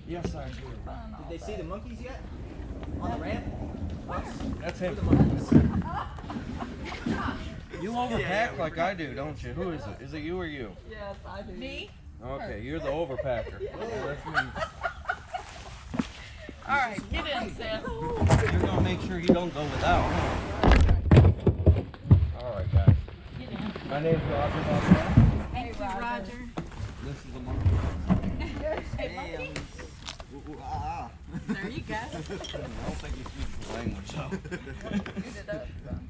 Yes, I do. Did they see the monkeys yet? On the ramp? That's him. You overpack like I do, don't you? Who is it? Is it you or you? Yes, I do. Me? Okay, you're the overpacker. Yeah, that's me. All right, get in, Sam. You're gonna make sure he don't go without. All right, guys. Get in. My name's Roger. Hey, Roger. This is a monkey. Hey, monkey. There you go. I don't think he speaks the language, so.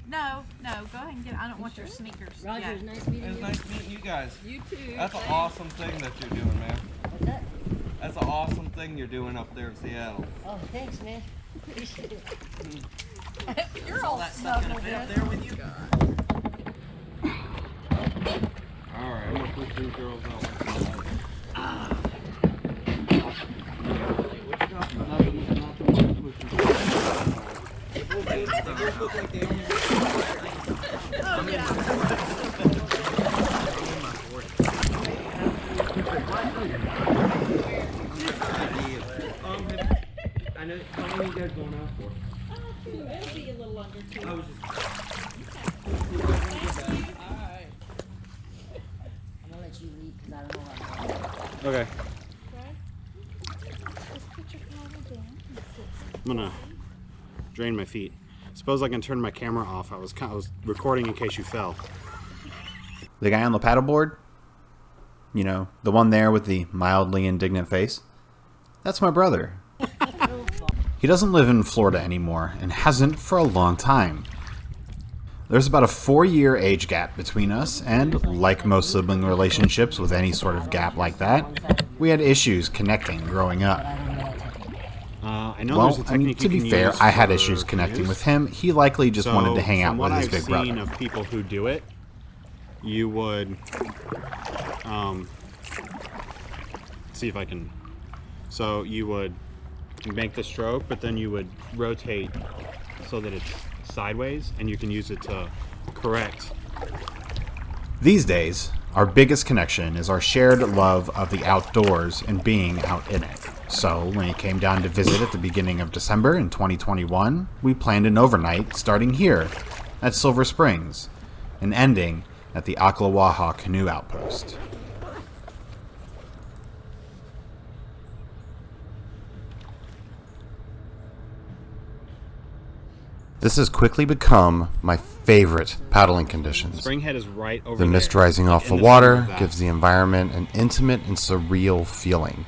No, go ahead and get it. I don't want your sneakers. Roger, it's nice meeting It's you. nice meeting you guys. You too. That's an awesome thing that you're doing, man. What's that? That's an awesome thing you're doing up there in Seattle. Oh, thanks, man. Appreciate it. You're all that stuff gonna fit up there with you. All right, I'm gonna push these girls out. I know. How long are you guys going out for? It'll be a little under 2. I was just. Alright. I'm gonna let you lead because I don't know what Okay. Just put your paddle down. I'm gonna drain my feet. Suppose I can turn my camera off. I was recording in case you fell. The guy on the paddleboard, you know, the one there with the mildly indignant face, that's my brother. He doesn't live in Florida anymore and hasn't for a long time. There's about a 4-year age gap between us, and like most sibling relationships with any sort of gap like that, we had issues connecting growing up. I know Well, there's a I mean, technique to you be can fair, use I had for issues connecting canoes. with him. He likely just wanted to hang out from with what his I've big seen brother. of people who do it, you would see if I can. So you would make the stroke, but then you would rotate so that it's sideways, and you can use it to correct. These days, our biggest connection is our shared love of the outdoors and being out in it. So, when he came down to visit at the beginning of December in 2021, we planned an overnight starting here at Silver Springs and ending at the Ockalawaha Canoe Outpost. This has quickly become my favorite paddling conditions. Springhead is right over The mist there, rising like off the in center of water that. gives the environment an intimate and surreal feeling.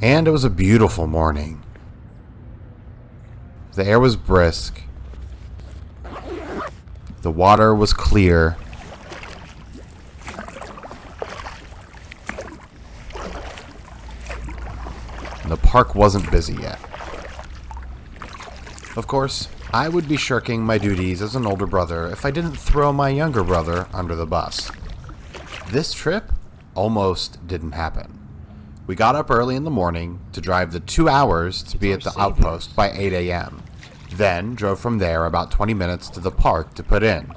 And it was a beautiful morning. The air was brisk. The water was clear. And the park wasn't busy yet. Of course, I would be shirking my duties as an older brother if I didn't throw my younger brother under the bus. This trip almost didn't happen. We got up early in the morning to drive the 2 hours to be at the outpost by 8 a.m. Then drove from there about 20 minutes to the park to put in.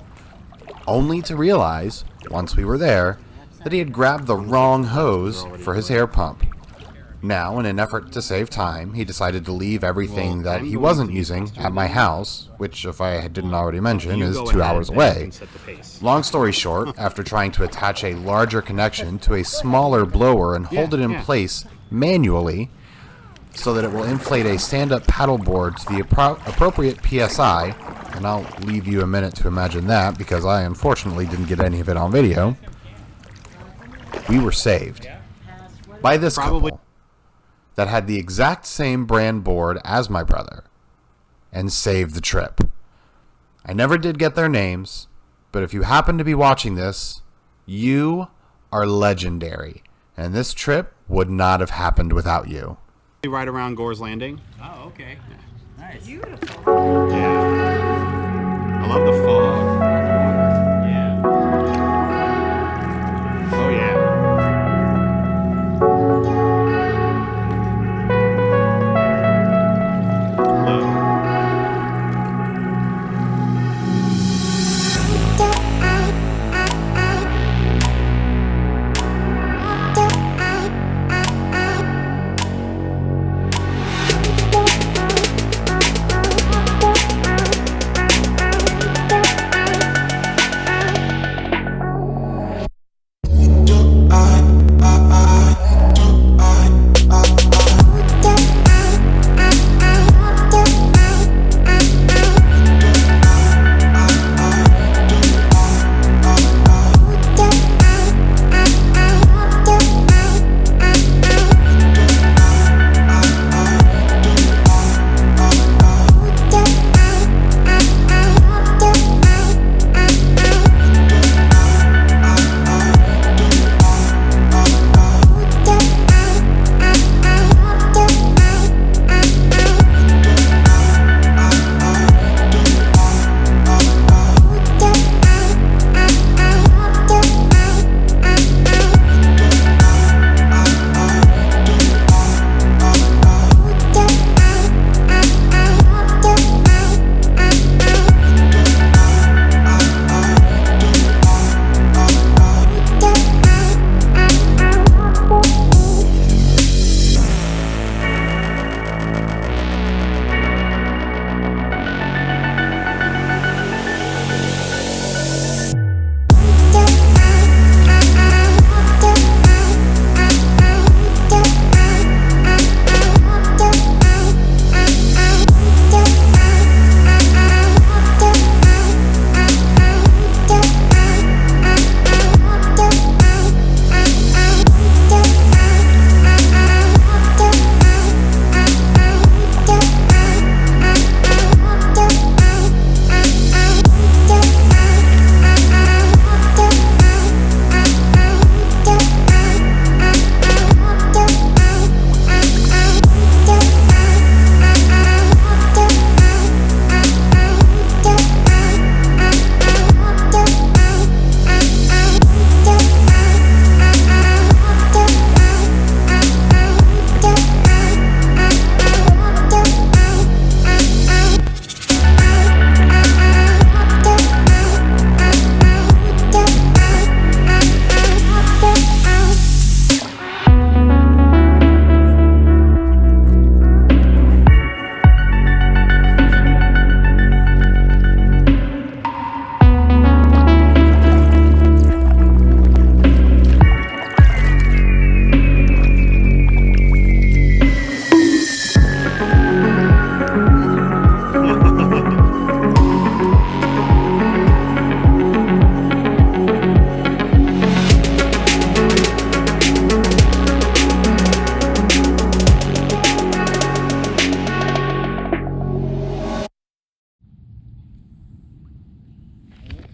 Only to realize, once we were there, that he had grabbed the wrong hose for his air pump. Now, in an effort to save time, he decided to leave everything that he wasn't using at my house, which, if I didn't already mention, You is go 2 ahead hours and away. set the pace. Long story short, after trying to attach a larger connection to a smaller blower and hold it in place manually so that it will inflate a stand-up paddleboard to the appropriate PSI, and I'll leave you a minute to imagine that because I unfortunately didn't get any of it on video, we were saved by this couple that had the exact same brand board as my brother and saved the trip. I never did get their names, but if you happen to be watching this, you are legendary, and this trip would not have happened without you. Right around Gore's Landing. Oh, okay. Nice. Beautiful. Yeah. I love the fog. Yeah. Oh yeah.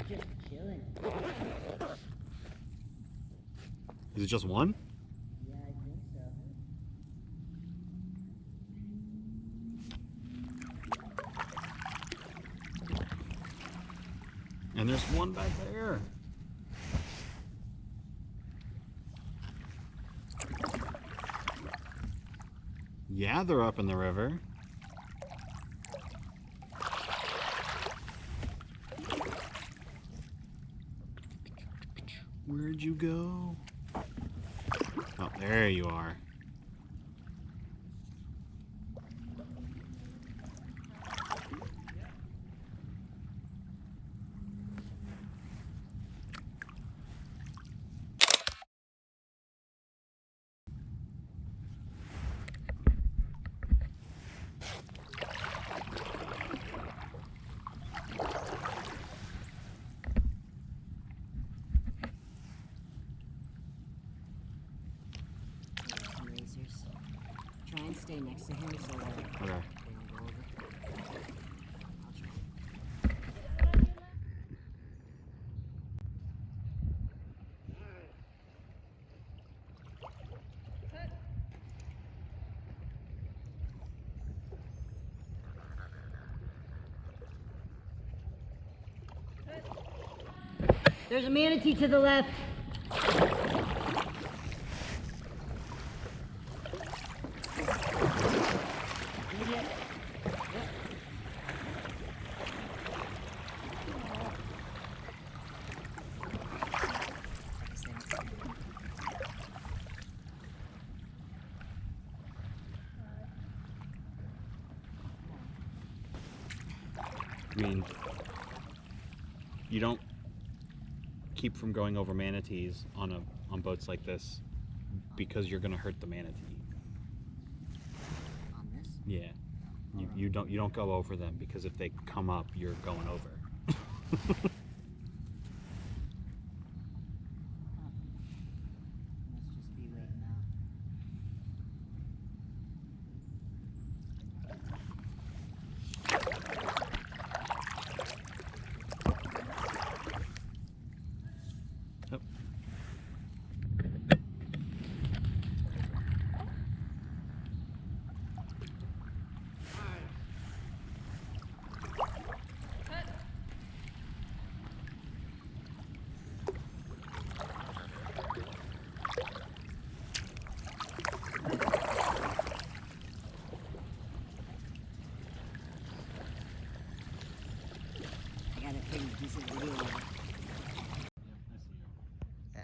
just chilling. Is it just one? Yeah, I think so. And there's one back there. Yeah, they're up in the river. Where'd you go? Oh, there you are. Razors. Try and stay next to him so that Okay. they don't go over. I'll try. There's a manatee to the left. I mean, you don't keep from going over manatees on boats like this because you're gonna hurt the manatee. On this? Yeah, you don't go over them because if they come up, you're going over. Must just be waiting out. Yep. I got a pretty decent video of it. Yeah.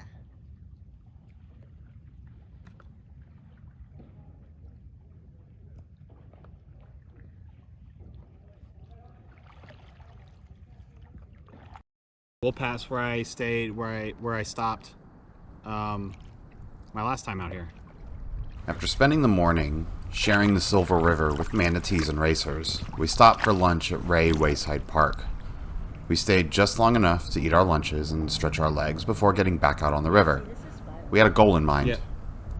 We'll pass where I stayed, where I stopped my last time out here. After spending the morning sharing the Silver River with manatees and racers, we stopped for lunch at Ray Wayside Park. We stayed just long enough to eat our lunches and stretch our legs before getting back out on the river. We had a goal in mind. Yeah.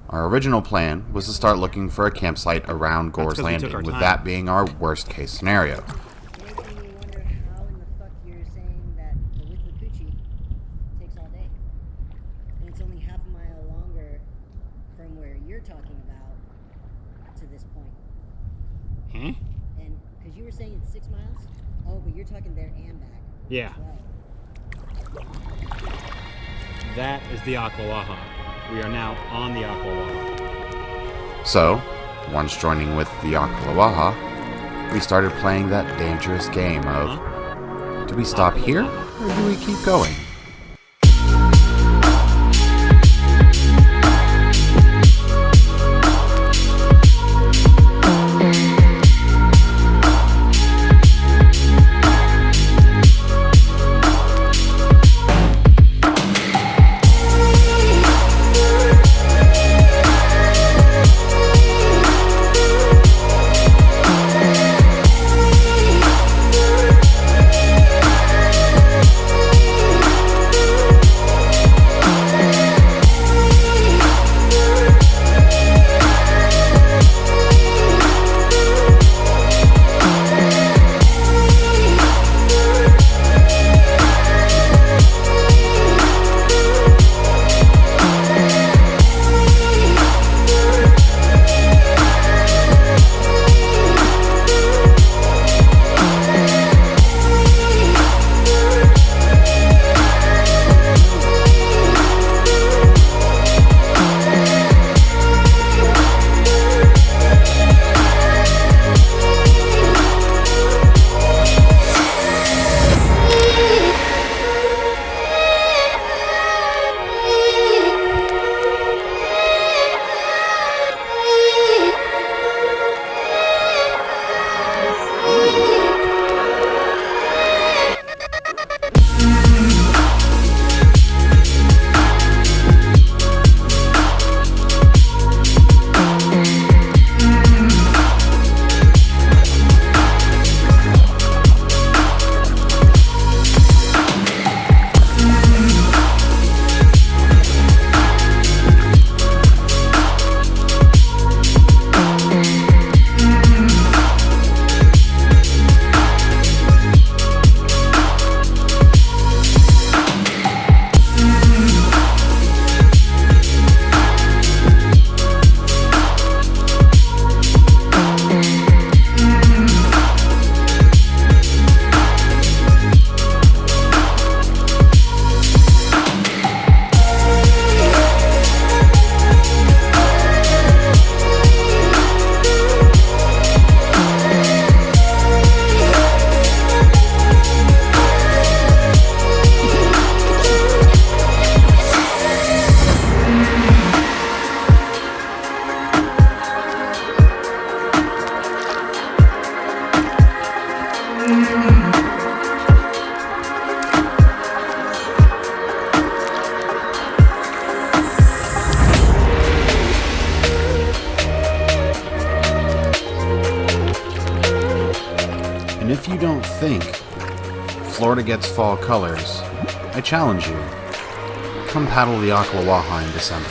Our original plan was to start looking for a campsite around Gore's 'cause we took Landing, our with time. that being our worst case scenario. Making me wonder how in the fuck you're saying that the Withlacoochee takes all day. And it's only half a mile longer from where you're talking about to this point. Huh? And because you were saying it's 6 miles? Oh, but you're talking there and back. Yeah. 12. That is the Ockalawaha. We are now on the Ockalawaha. So, once joining with the Ockalawaha, we started playing that dangerous game of, do we stop here or do we keep going? think Florida gets fall colors, I challenge you. Come paddle the Ockalawaha in December.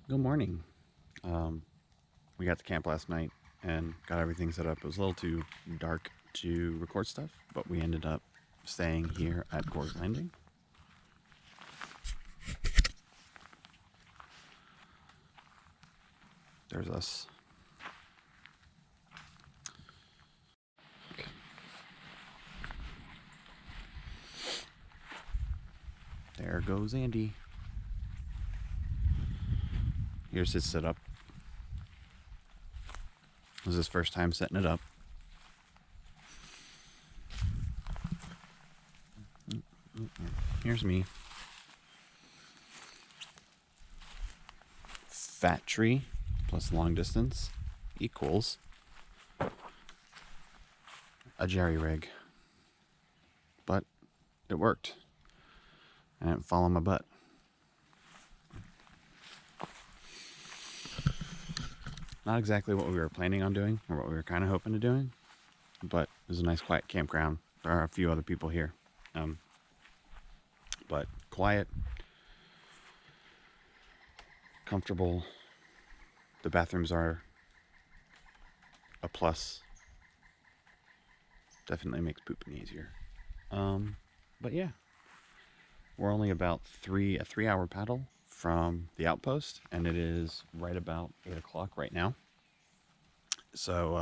Good morning. We got to camp last night and got everything set up. It was a little too dark to record stuff, but we ended up staying here at Gore's Landing. There's us. There goes Andy. Here's his setup. This is his first time setting it up. Here's me. Fat tree plus long distance equals a jerry rig. But it worked. I didn't fall on my butt. Not exactly what we were planning on doing, or what we were kind of hoping to doing, but it was a nice quiet campground. There are a few other people here, but quiet, comfortable. The bathrooms are a plus. Definitely makes pooping easier. But yeah, we're only about a 3-hour paddle from the outpost, and it is right about 8 o'clock right now. So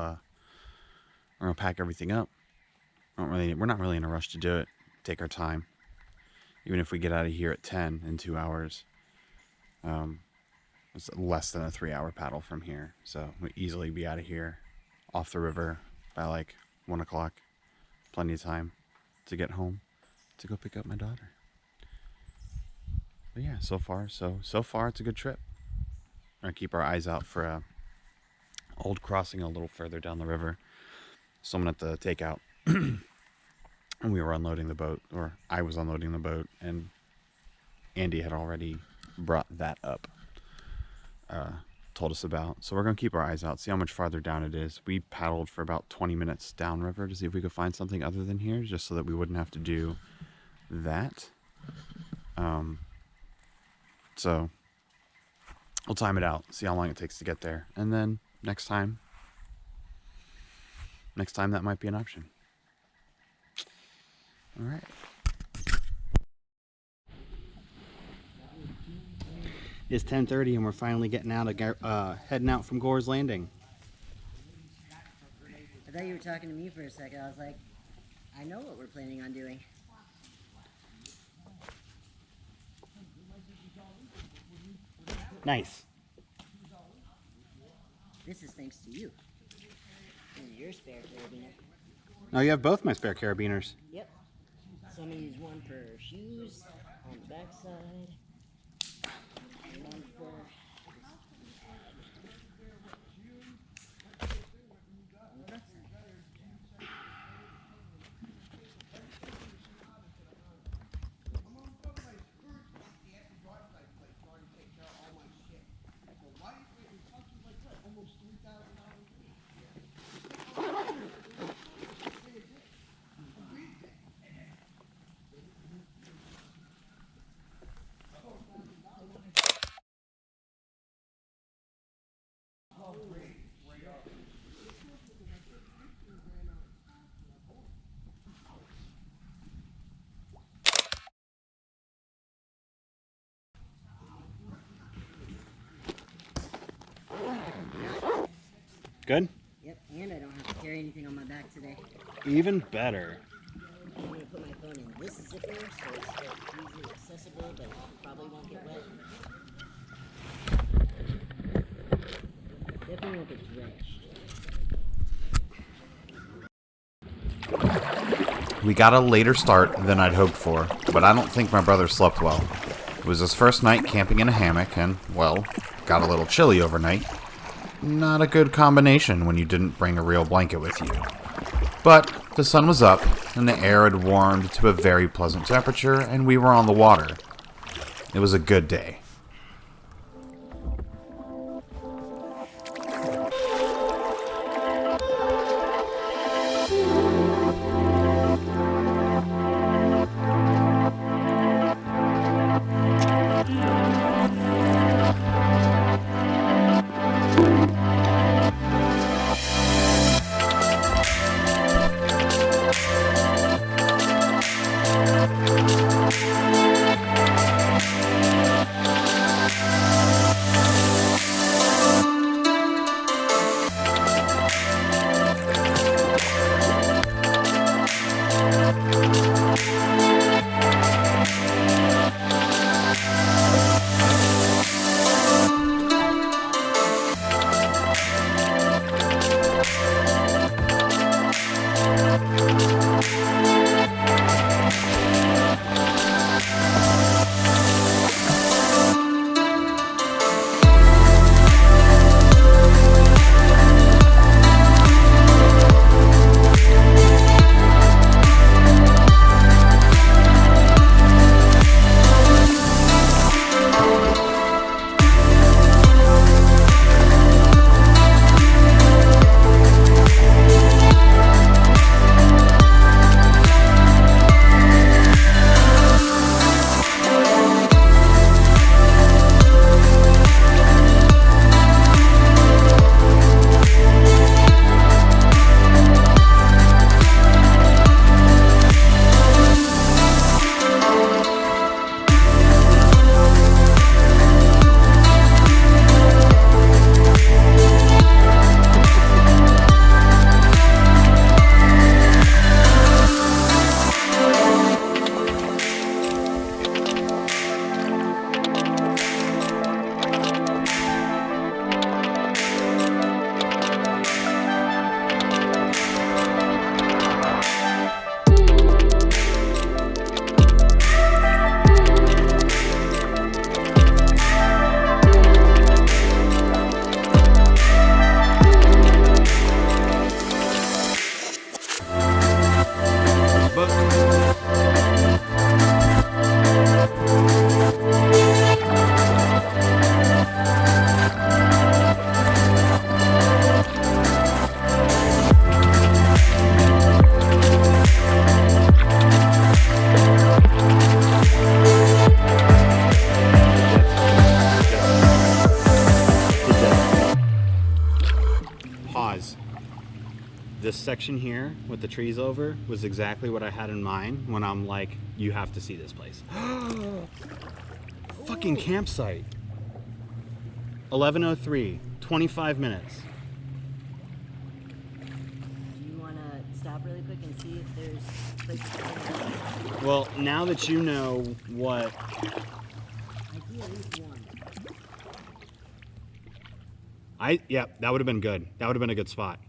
we're gonna pack everything up. We're not really in a rush to do it. Take our time. Even if we get out of here at 10 in 2 hours, it's less than a 3-hour paddle from here. So we easily be out of here, off the river by like 1 o'clock. Plenty of time to get home to go pick up my daughter. But yeah, so far it's a good trip. We're gonna keep our eyes out for a old crossing a little further down the river. Someone at the takeout, and we were unloading the boat, or I was unloading the boat, and Andy had already brought that up, told us about. So we're gonna keep our eyes out, see how much farther down it is. We paddled for about 20 minutes downriver to see if we could find something other than here, just so that we wouldn't have to do that. So we'll time it out, see how long it takes to get there, and then next time that might be an option. All right. It's 10:30 and we're finally getting out of heading out from Gore's Landing. I thought you were talking to me for a second. I was like, I know what we're planning on doing. Nice. This is thanks to you. And your spare carabiner. Oh, you have both my spare carabiners. Yep. So I'm going to use one for shoes on the backside. And one for... on the front side. Good? Yep, and I don't have to carry anything on my back today. Even better. I'm going to put my phone in this zipper so it's easily accessible, but it probably won't get wet. Definitely won't get drenched. We got a later start than I'd hoped for, but I don't think my brother slept well. It was his first night camping in a hammock and, well, got a little chilly overnight. Not a good combination when you didn't bring a real blanket with you. But the sun was up, and the air had warmed to a very pleasant temperature, and we were on the water. It was a good day. this section here with the trees over was exactly what I had in mind when I'm like, you have to see this place. Fucking campsite. 11:03, 25 minutes. Do you want to stop really quick and see if there's places? Well, now that you know what... I see at least one. Yeah, that would have been good. That would have been a good spot.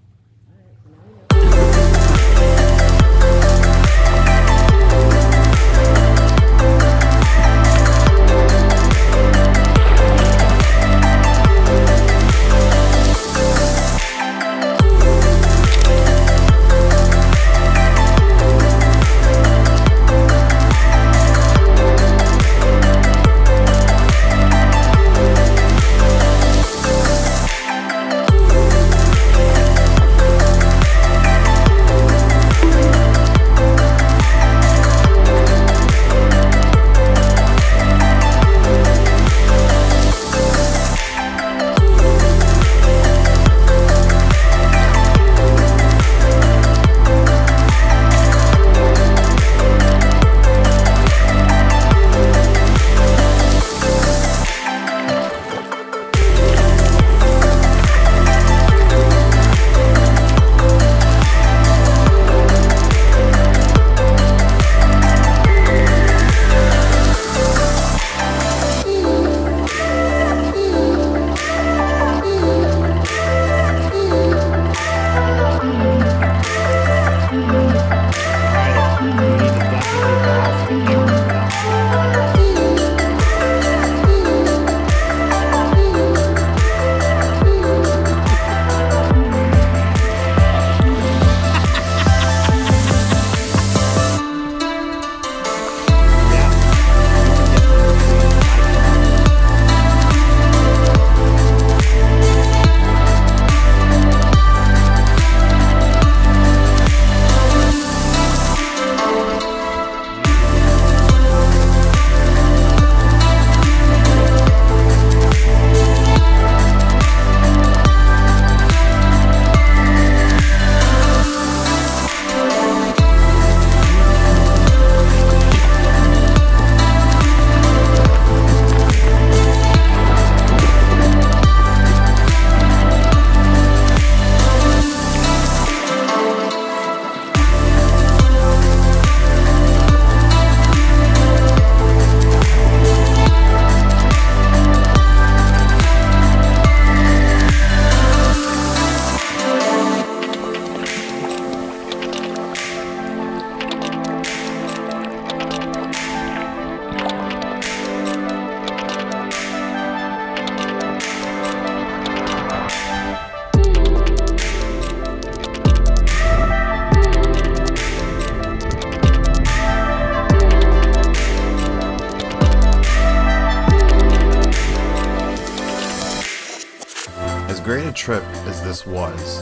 great a trip as this was,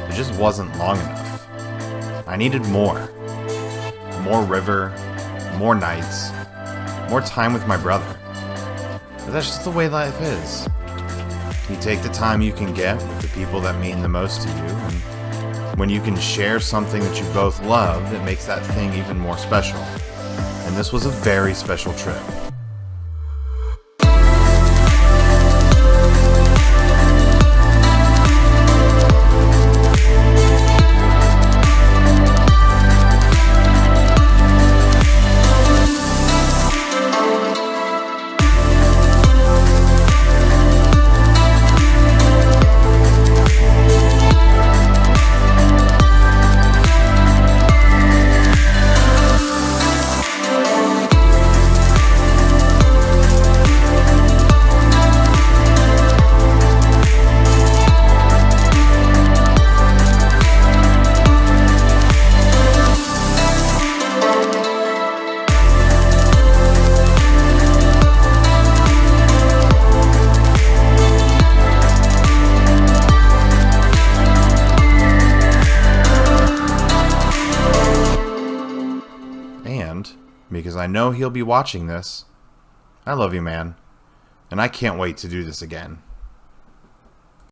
it just wasn't long enough. I needed more. More river, more nights, more time with my brother. But that's just the way life is. You take the time you can get with the people that mean the most to you, and when you can share something that you both love, it makes that thing even more special. And this was a very special trip. Because I know he'll be watching this. I love you, man. And I can't wait to do this again.